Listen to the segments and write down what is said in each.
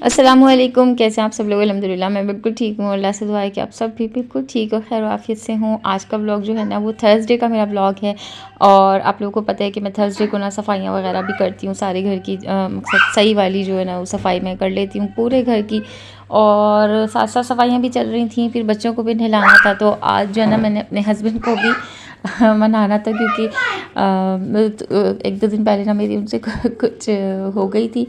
अस्सलामुअलैकुम, कैसे हैं आप सब लोग। अल्हम्दुलिल्लाह मैं बिल्कुल ठीक हूँ। अल्लाह से दुआ है कि आप सब भी बिल्कुल ठीक और खैर आफियत से हूँ। आज का व्लॉग जो है ना वो थर्सडे का मेरा व्लॉग है और आप लोगों को पता है कि मैं थर्सडे को ना सफाइयाँ वगैरह भी करती हूँ सारे घर की। मकसद सही वाली जो है ना वो सफाई मैं कर लेती हूँ पूरे घर की, और साथ साथ सफाइयाँ भी चल रही थी। फिर बच्चों को भी नहलाना था, तो आज जो है ना मैंने अपने हस्बैंड को भी मनाना था, क्योंकि एक दो दिन पहले ना मेरी उनसे कुछ हो गई थी।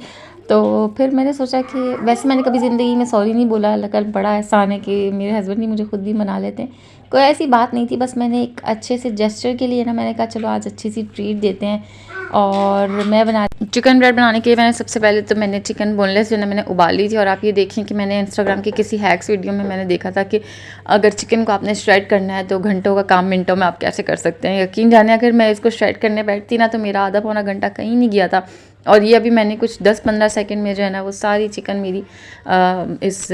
तो फिर मैंने सोचा कि वैसे मैंने कभी ज़िंदगी में सॉरी नहीं बोला, लेकिन बड़ा एहसान है कि मेरे हस्बैंड ही मुझे खुद भी मना लेते हैं। कोई ऐसी बात नहीं थी, बस मैंने एक अच्छे से जेस्चर के लिए ना मैंने कहा चलो आज अच्छी सी ट्रीट देते हैं। और मैं बना चिकन ब्रेड बनाने के लिए मैंने सबसे पहले तो मैंने चिकन बोनलेस जो है मैंने उबाल ली थी। और आप ये देखें कि मैंने इंस्टाग्राम की किसी हैक्स वीडियो में मैंने देखा था कि अगर चिकन को आपने श्रेड करना है तो घंटों का काम मिनटों में आप कैसे कर सकते हैं। यकीन जाने अगर मैं इसको श्रेड करने बैठती ना तो मेरा आधा पौना घंटा कहीं नहीं गया था। और ये अभी मैंने कुछ 10-15 सेकंड में जो है ना वो सारी चिकन मेरी इस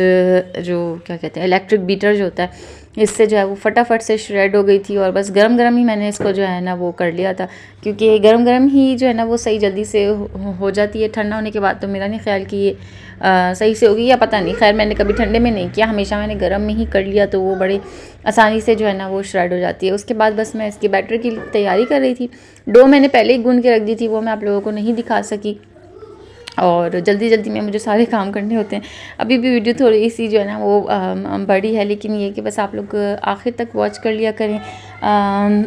जो क्या कहते हैं इलेक्ट्रिक बीटर जो होता है इससे जो है वो फटाफट से श्रेड हो गई थी। और बस गरम गरम ही मैंने इसको जो है ना वो कर लिया था, क्योंकि गरम गरम ही जो है ना वो सही जल्दी से हो जाती है। ठंडा होने के बाद तो मेरा नहीं ख्याल कि ये सही से होगी, या पता नहीं। खैर मैंने कभी ठंडे में नहीं किया, हमेशा मैंने गर्म में ही कर लिया, तो वो बड़े आसानी से जो है ना वो श्रेड हो जाती है। उसके बाद बस मैं इसकी बैटर की तैयारी कर रही थी। डो मैंने पहले ही गूंद के रख दी थी, वो मैं आप लोगों को नहीं दिखा सकी, और जल्दी जल्दी में मुझे सारे काम करने होते हैं। अभी भी वीडियो थोड़ी सी जो है ना वो बड़ी है, लेकिन ये कि बस आप लोग आखिर तक वॉच कर लिया करें।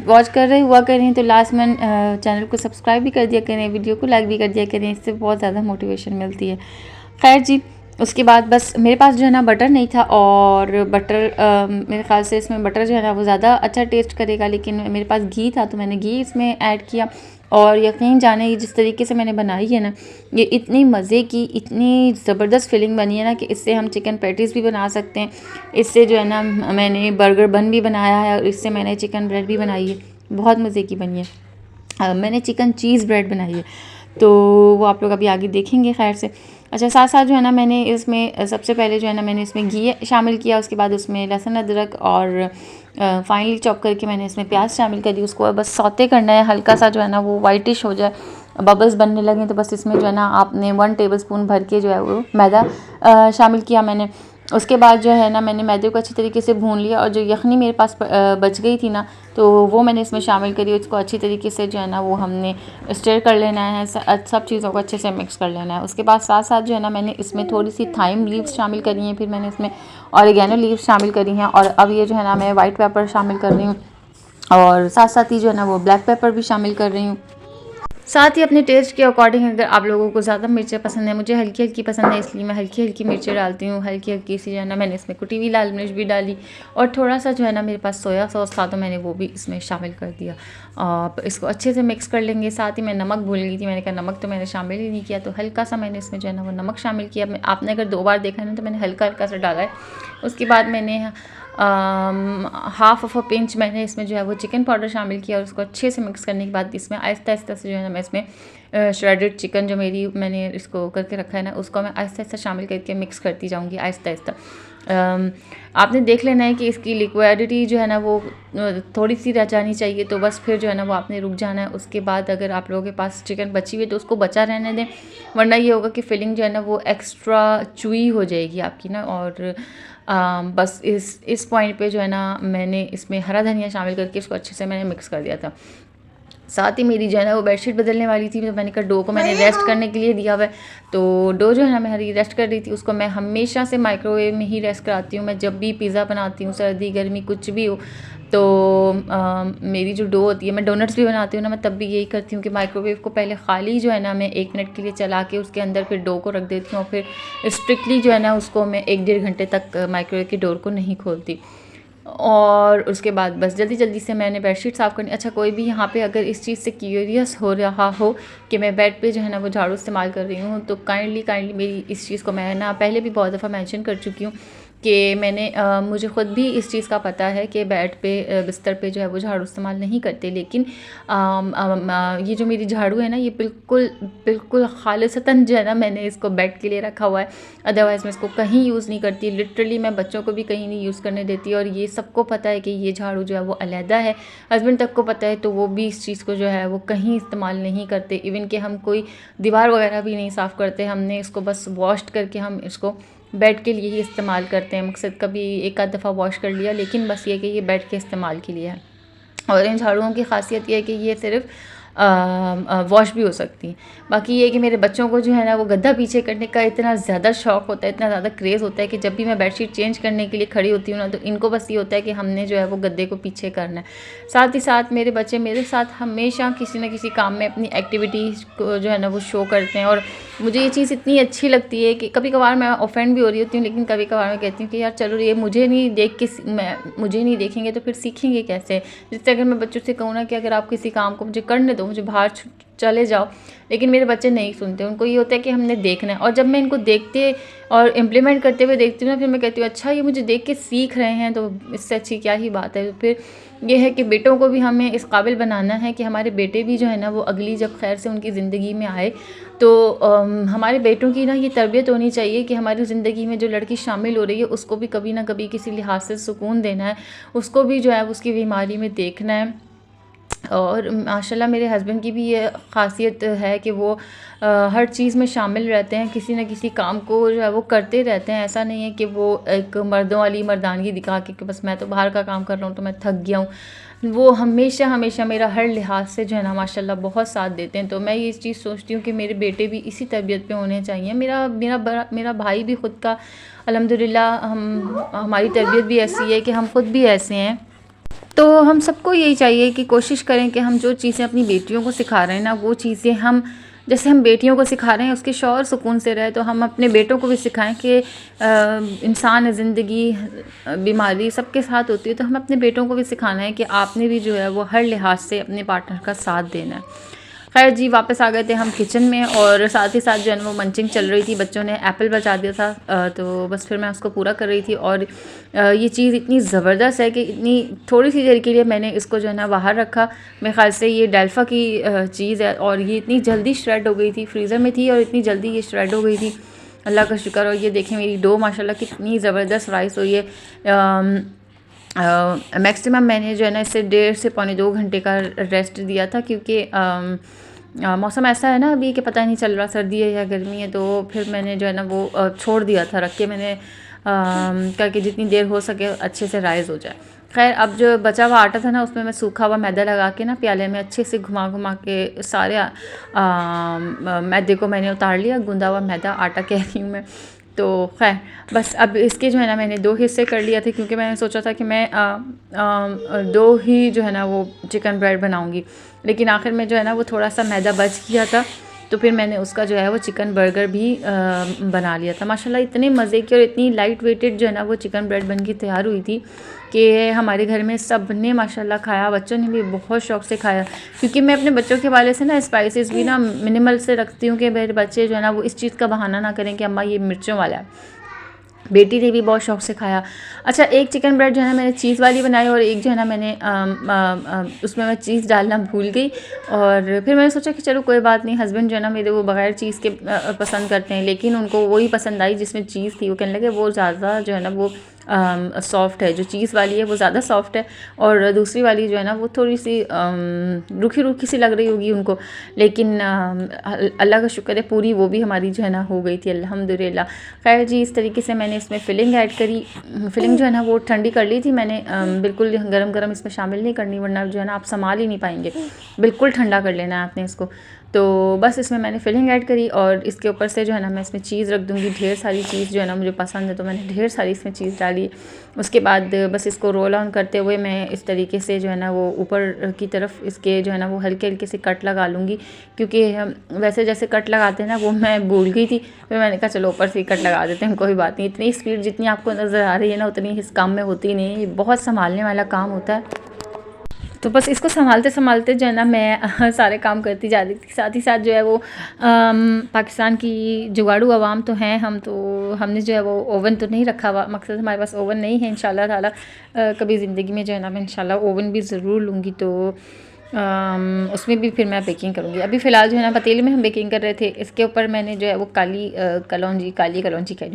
वॉच कर रहे हुआ करें तो लास्ट में चैनल को सब्सक्राइब भी कर दिया करें, वीडियो को लाइक भी कर दिया करें, इससे बहुत ज़्यादा मोटिवेशन मिलती है। खैर जी, उसके बाद बस मेरे पास जो है ना बटर नहीं था, और बटर मेरे ख्याल से इसमें बटर जो है ना वो ज़्यादा अच्छा टेस्ट करेगा, लेकिन मेरे पास घी था तो मैंने घी इसमें ऐड किया। और यकीन जाने जिस तरीके से मैंने बनाई है ना, ये इतनी मज़े की, इतनी ज़बरदस्त फीलिंग बनी है ना कि इससे हम चिकन पैटीज़ भी बना सकते हैं। इससे जो है ना मैंने बर्गर बन भी बनाया है, और इससे मैंने चिकन ब्रेड भी बनाई है, बहुत मज़े की बनी है। मैंने चिकन चीज़ ब्रेड बनाई है, तो वो आप लोग अभी आगे देखेंगे खैर से। अच्छा, साथ साथ जो है ना मैंने इसमें सबसे पहले जो है ना मैंने इसमें घी शामिल किया, उसके बाद उसमें लहसुन अदरक और फाइनली चॉप करके मैंने इसमें प्याज शामिल करी। उसको बस सौते करना है, हल्का सा जो है ना वो वाइटिश हो जाए, बबल्स बनने लगे, तो बस इसमें जो है ना आपने 1 टेबलस्पून भर के जो है वो मैदा शामिल किया मैंने। उसके बाद जो है ना मैंने मैदे को अच्छी तरीके से भून लिया, और जो यखनी मेरे पास बच गई थी ना तो वो मैंने इसमें शामिल करी। उसको अच्छी तरीके से जो है ना वो हमने स्टर कर लेना है, सब चीज़ों को अच्छे से मिक्स कर लेना है। उसके बाद साथ साथ जो है ना मैंने इसमें थोड़ी सी थाइम लीव्स शामिल करी हैं, फिर मैंने इसमें ऑरिगेनो लीव्स शामिल करी हैं, और अब ये जो है ना मैं वाइट पेपर शामिल कर रही हूँ, और साथ साथ ही जो है ना वो ब्लैक पेपर भी शामिल कर रही हूँ। साथ ही अपने टेस्ट के अकॉर्डिंग, अगर आप लोगों को ज़्यादा मिर्चें पसंद है, मुझे हल्की हल्की पसंद है इसलिए मैं हल्की हल्की मिर्चें डालती हूँ। हल्की हल्की सी जो है ना मैंने इसमें कुटी हुई लाल मिर्च भी डाली, और थोड़ा सा जो है ना मेरे पास सोया सॉस था तो मैंने वो भी इसमें शामिल कर दिया। आप इसको अच्छे से मिक्स कर लेंगे। साथ ही मैं नमक भूल गई थी, मैंने कहा नमक तो मैंने शामिल ही नहीं किया, तो हल्का सा मैंने इसमें जो है ना वो नमक शामिल किया। आपने अगर 2 बार देखा ना तो मैंने हल्का हल्का सा डाला है। उसके बाद मैंने हाफ ऑफ अ पिंच मैंने इसमें जो है वो चिकन पाउडर शामिल किया, और उसको अच्छे से मिक्स करने के बाद इसमें आहिस्ता आहिस्ता से जो है ना मैं इसमें श्रेडेड चिकन जो मैंने इसको करके रखा है ना उसको मैं आहिस्ता आहिस्ता शामिल करके मिक्स करती जाऊँगी आहिस्ता आहिस्ता। आपने देख लेना है कि इसकी लिक्विडिटी जो है ना वो थोड़ी सी रह जानी चाहिए, तो बस फिर जो है ना वो आपने रुक जाना है। उसके बाद अगर आप लोगों के पास चिकन बची हुई है तो उसको बचा रहने दें, वरना ये होगा कि फिलिंग जो है ना वो एक्स्ट्रा चुई हो जाएगी आपकी ना। और बस इस पॉइंट पे जो है ना मैंने इसमें हरा धनिया शामिल करके इसको अच्छे से मैंने मिक्स कर दिया था। साथ ही मेरी जो है ना वो बेडशीट बदलने वाली थी, तो मैंने कहा डो को मैंने रेस्ट करने के लिए दिया हुआ है, तो डो जो है ना मेरी रेस्ट कर रही थी। उसको मैं हमेशा से माइक्रोवेव में ही रेस्ट कराती हूँ। मैं जब भी पिज़्ज़ा बनाती हूँ, सर्दी गर्मी कुछ भी हो, तो मेरी जो डो होती है, मैं डोनट्स भी बनाती हूँ ना, मैं तब भी यही करती हूँ कि माइक्रोवेव को पहले खाली जो है ना मैं 1 मिनट के लिए चला के उसके अंदर फिर डो को रख देती हूँ, और फिर स्ट्रिक्टली जो है ना उसको मैं 1-1.5 घंटे तक माइक्रोवेव की डोर को नहीं खोलती। और उसके बाद बस जल्दी जल्दी से मैंने बेडशीट साफ़ करनी। अच्छा, कोई भी यहाँ पे अगर इस चीज़ से क्यूरियस हो रहा हो कि मैं बेड पे जो है ना वो झाड़ू इस्तेमाल कर रही हूँ, तो काइंडली मेरी इस चीज़ को मैं ना पहले भी बहुत दफ़ा मेंशन कर चुकी हूँ कि मैंने मुझे ख़ुद भी इस चीज़ का पता है कि बेड पे बिस्तर पे जो है वो झाड़ू इस्तेमाल नहीं करते, लेकिन ये जो मेरी झाड़ू है ना, ये बिल्कुल बिल्कुल खालिसतन जो है ना मैंने इसको बेड के लिए रखा हुआ है। अदरवाइज़ मैं इसको कहीं यूज़ नहीं करती, लिटरली मैं बच्चों को भी कहीं नहीं यूज़ करने देती। और ये सबको पता है कि ये झाड़ू जो है वो अलहदा है, हस्बैंड तक को पता है, तो वो भी इस चीज़ को जो है वो कहीं इस्तेमाल नहीं करते। इवन कि हम कोई दीवार वगैरह भी नहीं साफ़ करते, हमने इसको बस वॉश करके हम इसको बेड के लिए ही इस्तेमाल करते हैं। मकसद कभी एक आध दफ़ा वॉश कर लिया, लेकिन बस ये कि ये बेड के इस्तेमाल के लिए है। और इन झाड़ुओं की ख़ासियत ये है कि ये सिर्फ़ वॉश भी हो सकती हैं। बाकी ये कि मेरे बच्चों को जो है ना वो गद्दा पीछे करने का इतना ज़्यादा शौक़ होता है, इतना ज़्यादा क्रेज़ होता है कि जब भी मैं बेडशीट चेंज करने के लिए खड़ी होती हूँ ना, तो इनको बस ये होता है कि हमने जो है वो गद्दे को पीछे करना है। साथ ही साथ मेरे बच्चे मेरे साथ हमेशा किसी न किसी काम में अपनी एक्टिविटीज़ को जो है ना वो शो करते हैं। और मुझे ये चीज़ इतनी अच्छी लगती है कि कभी कभार मैं ऑफेंड भी हो रही होती हूँ, लेकिन कभी कभार मैं कहती हूँ कि यार चलो, ये मुझे नहीं देखेंगे तो फिर सीखेंगे कैसे। जिससे अगर मैं बच्चों से कहूँ ना कि अगर आप किसी काम को मुझे करने दो, मुझे बाहर चले जाओ, लेकिन मेरे बच्चे नहीं सुनते। उनको ये होता है कि हमने देखना है। और जब मैं इनको देखते और इम्प्लीमेंट करते हुए देखती हूँ ना, फिर मैं कहती हूँ अच्छा ये मुझे देख के सीख रहे हैं, तो इससे अच्छी क्या ही बात है। तो फिर ये है कि बेटों को भी हमें इस काबिल बनाना है कि हमारे बेटे भी जो है ना वो अगली जब खैर से उनकी ज़िंदगी में आए, तो हमारे बेटों की ना ये तरबियत होनी चाहिए कि हमारी ज़िंदगी में जो लड़की शामिल हो रही है उसको भी कभी ना कभी किसी लिहाज से सुकून देना है, उसको भी जो है उसकी बीमारी में देखना है। और माशाल्लाह मेरे हस्बैंड की भी ये ख़ासियत है कि वो हर चीज़ में शामिल रहते हैं, किसी न किसी काम को जो है वो करते रहते हैं। ऐसा नहीं है कि वो एक मर्दों वाली मर्दानगी दिखा के कि बस मैं तो बाहर का काम कर रहा हूँ तो मैं थक गया हूँ। वो हमेशा हमेशा मेरा हर लिहाज से जो है ना माशाल्लाह बहुत साथ देते हैं। तो मैं ये चीज़ सोचती हूँ कि मेरे बेटे भी इसी तरबियत पे होने चाहिए। मेरा भाई भी ख़ुद का अल्हम्दुलिल्लाह हमारी तरबियत भी ऐसी है कि हम ख़ुद भी ऐसे हैं। तो हम सबको यही चाहिए कि कोशिश करें कि हम जो चीज़ें अपनी बेटियों को सिखा रहे हैं ना, वो चीज़ें हम जैसे हम बेटियों को सिखा रहे हैं उसके शौहर सुकून से रहे, तो हम अपने बेटों को भी सिखाएं कि इंसान ज़िंदगी बीमारी सबके साथ होती है। तो हम अपने बेटों को भी सिखाना है कि आपने भी जो है वो हर लिहाज से अपने पार्टनर का साथ देना है। खैर जी, वापस आ गए थे हम किचन में, और साथ ही साथ जो है वो मंचिंग चल रही थी। बच्चों ने एप्पल बचा दिया था, तो बस फिर मैं उसको पूरा कर रही थी। और ये चीज़ इतनी ज़बरदस्त है कि इतनी थोड़ी सी देर के लिए मैंने इसको जो है ना बाहर रखा। मेरे ख्याल से ये डेल्फा की चीज़ है, और ये इतनी जल्दी श्रेड हो गई थी, फ्रीज़र में थी और इतनी जल्दी ये श्रेड हो गई थी, अल्लाह का शुक्र। और ये देखें मेरी डो माशाल्लाह कितनी ज़बरदस्त राइस हुई है। मैक्सिमम मैंने जो है ना इसे 1.5 से पौने 2 घंटे का रेस्ट दिया था, क्योंकि मौसम ऐसा है ना अभी कि पता नहीं चल रहा सर्दी है या गर्मी है। तो फिर मैंने जो है ना वो छोड़ दिया था, रख के मैंने ताकि जितनी देर हो सके अच्छे से राइज़ हो जाए। खैर, अब जो बचा हुआ आटा था ना उसमें मैं सूखा हुआ मैदा लगा के ना प्याले में अच्छे से घुमा घुमा के सारे मैदे को मैंने उतार लिया। गूंदा हुआ मैदा, आटा कह रही हूँ मैं। तो खैर बस अब इसके जो है ना मैंने 2 हिस्से कर लिया थे, क्योंकि मैंने सोचा था कि मैं 2 ही जो है ना वो चिकन ब्रेड बनाऊंगी, लेकिन आखिर में जो है ना वो थोड़ा सा मैदा बच गया था, तो फिर मैंने उसका जो है वो चिकन बर्गर भी बना लिया था। माशाल्लाह इतने मज़े की और इतनी लाइट वेटेड जो है ना वो चिकन ब्रेड बन के तैयार हुई थी कि हमारे घर में सब ने माशाल्लाह खाया। बच्चों ने भी बहुत शौक़ से खाया, क्योंकि मैं अपने बच्चों के वाले से ना स्पाइसेस भी ना मिनिमल से रखती हूँ कि मेरे बच्चे जो है ना वो इस चीज़ का बहाना ना करें कि अम्मा ये मिर्चों वाला है। बेटी ने भी बहुत शौक़ से खाया। अच्छा, एक चिकन ब्रेड जो है ना मैंने चीज़ वाली बनाई, और एक जो है ना मैंने उसमें मैं चीज़ डालना भूल गई। और फिर मैंने सोचा कि चलो कोई बात नहीं, हस्बैंड जो है ना मेरे वो बग़ैर चीज़ के पसंद करते हैं, लेकिन उनको वही पसंद आई जिसमें चीज़ थी। वो कहने लगे वो ज़्यादा जो है ना वो सॉफ्ट है, जो चीज़ वाली है वो ज़्यादा सॉफ्ट है, और दूसरी वाली जो है ना वो थोड़ी सी रूखी रूखी सी लग रही होगी उनको। लेकिन अल्लाह का शुक्र है पूरी वो भी हमारी जो है ना हो गई थी अल्हम्दुलिल्लाह। खैर जी, इस तरीके से मैंने इसमें फ़िलिंग ऐड करी। फ़िलिंग जो है ना वो ठंडी कर ली थी मैंने, बिल्कुल गरम गरम इसमें शामिल नहीं करनी, वरना जो है ना आप संभाल ही नहीं पाएंगे। बिल्कुल ठंडा कर लेना है आपने इसको। तो बस इसमें मैंने फ़िलिंग ऐड करी, और इसके ऊपर से जो है ना मैं इसमें चीज़ रख दूँगी। ढेर सारी चीज़ जो है ना मुझे पसंद है, तो मैंने ढेर सारी इसमें चीज़ डाली। उसके बाद बस इसको रोल ऑन करते हुए मैं इस तरीके से जो है ना वो ऊपर की तरफ इसके जो है ना वो हल्के हल्के से कट लगा लूँगी, क्योंकि वैसे जैसे कट लगाते हैं ना वो मैं भूल गई थी। फिर मैंने कहा चलो ऊपर से कट लगा देते हैं, कोई बात नहीं। इतनी स्पीड जितनी आपको नज़र आ रही है ना उतनी इस काम में होती नहीं है, ये बहुत संभालने वाला काम होता है। तो बस इसको संभालते संभालते जो है ना मैं सारे काम करती जा रही थी। साथ ही साथ जो है वो पाकिस्तान की जुगाड़ू आवाम तो हैं हम, तो हमने जो है वो ओवन तो नहीं रखा हुआ, मकसद हमारे पास ओवन नहीं है। इंशाल्लाह ताला कभी ज़िंदगी में जो है ना मैं इंशाल्लाह ओवन भी ज़रूर लूँगी, तो उसमें भी फिर मैं बेकिंग करूँगी। अभी फ़िलहाल जो है ना पतीले में हम बेकिंग कर रहे थे, इसके ऊपर मैंने जो है वो काली कलौंजी कह रही,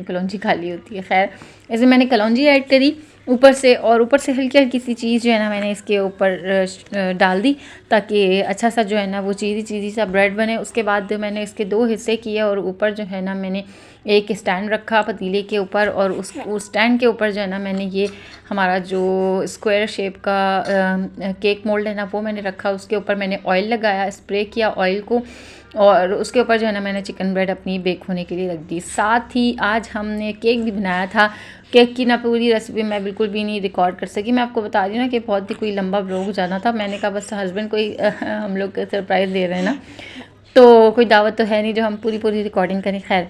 कलौंजी काली होती है, खैर इसमें मैंने कलौंजी ऐड करी ऊपर से, और ऊपर से हल्की हल्की सी चीज़ जो है ना मैंने इसके ऊपर डाल दी, ताकि अच्छा सा जो है ना वो चीज़ी चीज़ी सा ब्रेड बने। उसके बाद मैंने इसके 2 हिस्से किए और ऊपर जो है ना मैंने एक स्टैंड रखा पतीले के ऊपर, और उस स्टैंड के ऊपर जो है ना मैंने ये हमारा जो स्क्वायर शेप का केक मोल्ड है ना वो मैंने रखा। उसके ऊपर मैंने ऑयल लगाया, स्प्रे किया ऑयल को, और उसके ऊपर जो है ना मैंने चिकन ब्रेड अपनी बेक होने के लिए रख दी। साथ ही आज हमने केक भी बनाया था। केक की ना पूरी रेसिपी मैं बिल्कुल भी नहीं रिकॉर्ड कर सकी, मैं आपको बता रही हूँ ना कि बहुत ही कोई लंबा व्लॉग जाना था। मैंने कहा बस हस्बैंड को ही हम लोग सरप्राइज़ दे रहे हैं ना, तो कोई दावत तो है नहीं जो हम पूरी रिकॉर्डिंग करें। खैर,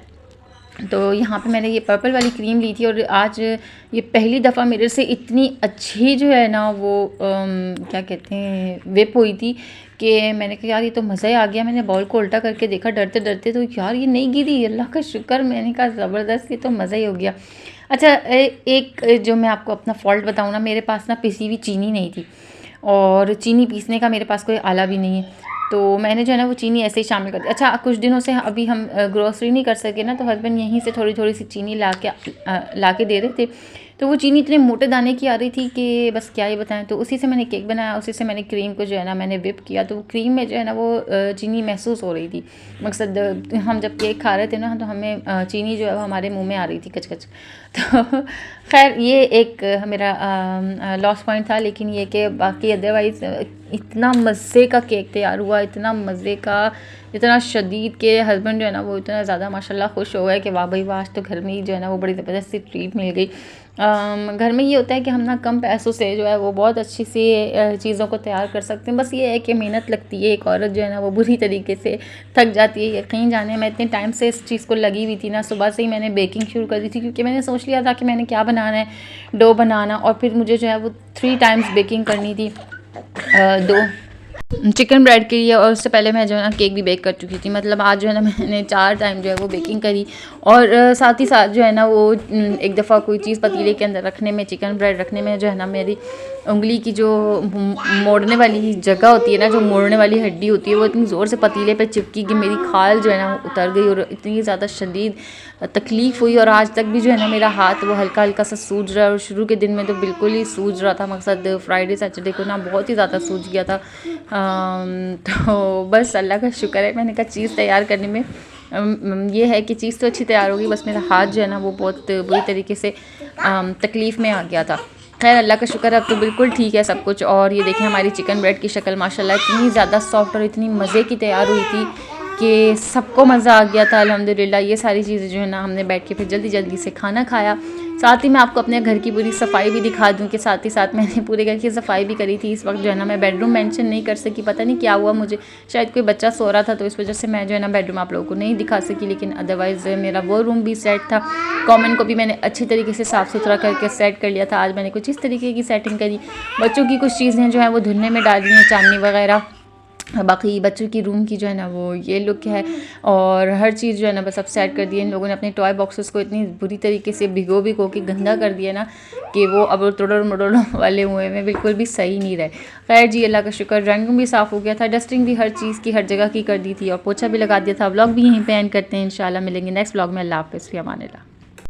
तो यहाँ पे मैंने ये पर्पल वाली क्रीम ली थी, और आज ये पहली दफ़ा मेरे से इतनी अच्छी जो है ना वो क्या कहते हैं विप हुई थी कि मैंने कहा यार ये तो मज़ा ही आ गया। मैंने बॉल को उल्टा करके देखा डरते डरते, तो यार ये नहीं गिरी, अल्लाह का शुक्र। मैंने कहा ज़बरदस्त, ये तो मज़ा ही हो गया। अच्छा, एक जो मैं आपको अपना फ़ॉल्ट बताऊँ ना, मेरे पास ना पिसी हुई चीनी नहीं थी, और चीनी पीसने का मेरे पास कोई आला भी नहीं है, तो मैंने जो है ना वो चीनी ऐसे ही शामिल कर दी। अच्छा, कुछ दिनों से अभी हम ग्रोसरी नहीं कर सके ना, तो हस्बैंड यहीं से थोड़ी थोड़ी सी चीनी ला के दे रहे थे, तो वो चीनी इतने मोटे दाने की आ रही थी कि बस क्या ही बताएं। तो उसी से मैंने केक बनाया, उसी से मैंने क्रीम को जो है ना मैंने विप किया, तो क्रीम में जो है ना वो चीनी महसूस हो रही थी। मकसद हम जब केक खा रहे थे ना, तो हमें चीनी जो है वो हमारे मुंह में आ रही थी कच कच। तो खैर ये एक मेरा लॉस पॉइंट था, लेकिन ये कि बाकी अदरवाइज़ इतना मज़े का केक तैयार हुआ, इतना मज़े का, इतना शदीद के हस्बैंड जो है ना वो इतना ज़्यादा माशाल्लाह खुश हो गए कि वाह भाई वाह, आज तो घर में ही जो है ना वो बड़ी ज़बरदस्त सी ट्रीट मिल गई। घर में ये होता है कि हम ना कम पैसों से जो है वो बहुत अच्छी सी चीज़ों को तैयार कर सकते हैं। बस ये है कि मेहनत लगती है, एक औरत जो है ना वो बुरी तरीके से थक जाती है। यकीन जाने मैं इतने टाइम से इस चीज़ को लगी हुई थी ना, सुबह से ही मैंने बेकिंग शुरू कर दी थी, क्योंकि मैंने सोच लिया था कि मैंने क्या बनाना है, डो बनाना, और फिर मुझे जो है वो 3 टाइम्स बेकिंग करनी थी, 2 चिकन ब्रेड के लिए, और उससे पहले मैं जो है ना केक भी बेक कर चुकी थी। मतलब आज जो है ना मैंने 4 टाइम जो है वो बेकिंग करी, और साथ ही साथ जो है ना वो एक दफ़ा कोई चीज़ पतीले के अंदर रखने में, चिकन ब्रेड रखने में जो है ना मेरी उंगली की जो मोड़ने वाली जगह होती है ना, जो मोड़ने वाली हड्डी होती है, वो इतनी ज़ोर से पतीले पे चिपकी कि मेरी खाल जो है ना वो उतर गई, और इतनी ज़्यादा शदीद तकलीफ़ हुई। और आज तक भी जो है ना मेरा हाथ वो हल्का हल्का सा सूज रहा है, और शुरू के दिन में तो बिल्कुल ही सूज रहा था। मकसद फ्राइडे सैटरडे को ना बहुत ही ज़्यादा सूज गया था। तो बस अल्लाह का शुक्र है, मैंने कहा चीज़ तैयार करने में ये है कि चीज़ तो अच्छी तैयार होगी, बस मेरा हाथ जो है ना वो बहुत बुरी तरीके से तकलीफ़ में आ गया था। खैर अल्लाह का शुक्र, अब तो बिल्कुल ठीक है सब कुछ। और ये देखें हमारी चिकन ब्रेड की शक्ल माशाल्लाह इतनी ज़्यादा सॉफ्ट और इतनी मज़े की तैयार हुई थी कि सबको मज़ा आ गया था अल्हम्दुलिल्लाह। ये सारी चीज़ें जो है ना हमने बैठ के फिर जल्दी जल्दी से खाना खाया। साथ ही मैं आपको अपने घर की पूरी सफाई भी दिखा दूं कि साथ ही साथ मैंने पूरे घर की सफाई भी करी थी। इस वक्त जो है ना मैं बेडरूम मेंशन नहीं कर सकी, पता नहीं क्या हुआ मुझे, शायद कोई बच्चा सो रहा था, तो इस वजह से मैं जो है ना बेडरूम आप लोगों को नहीं दिखा सकी। लेकिन अदरवाइज़ मेरा वो रूम भी सेट था, कॉमन को भी मैंने अच्छी तरीके से साफ़ सुथरा करके सेट कर लिया था। आज मैंने कुछ इस तरीके की सेटिंग करी। बच्चों की कुछ चीज़ें जो है वो धुलने में डाली हैं, चांदनी वगैरह, बाकी बच्चों की रूम की जो है ना वो ये लुक है, और हर चीज़ जो है ना बस अब सेट कर दी है। इन लोगों ने अपने टॉय बॉक्सेस को इतनी बुरी तरीके से भिगो के गंदा कर दिया ना कि वो अब तोड़ो मड़ोड़ों वाले हुए में बिल्कुल भी सही नहीं रहे। खैर जी अल्लाह का शुक्र, ड्राइंग रूम भी साफ़ हो गया था, डस्टिंग भी हर चीज़ की हर जगह की कर दी थी, और पोछा भी लगा दिया था। व्लॉग भी यहीं पे एंड करते हैं, इंशाल्लाह मिलेंगे नेक्स्ट व्लॉग में। अल्लाह हाफ़िज़, फ़ी अमान अल्लाह।